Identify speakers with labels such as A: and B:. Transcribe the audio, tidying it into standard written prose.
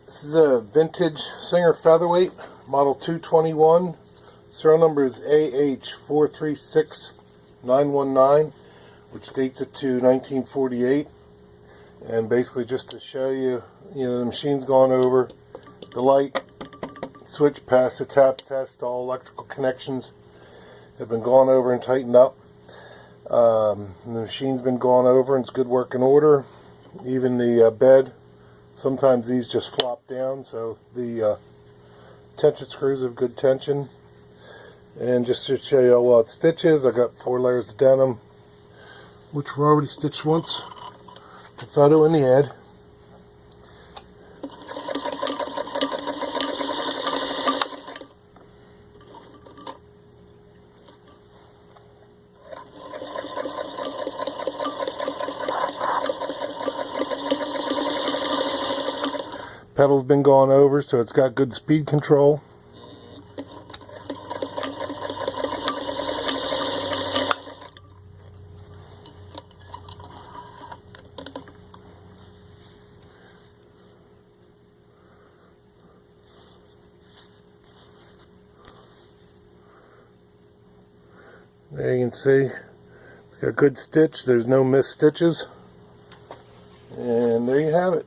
A: This is a vintage Singer Featherweight, model 221. Serial number is AH436919, which dates it to 1948. And basically, just to show you, the machine's gone over. The light switch past the tap test, all electrical connections have been gone over and tightened up. The machine's been gone over and it's good working order. Even the bed, sometimes these just flop down, so the tension screws have good tension. And just to show you how well it stitches, I got 4 layers of denim, which were already stitched once. The photo in the head. Pedal's been gone over, so it's got good speed control. There you can see it's got good stitch. There's no missed stitches. And there you have it.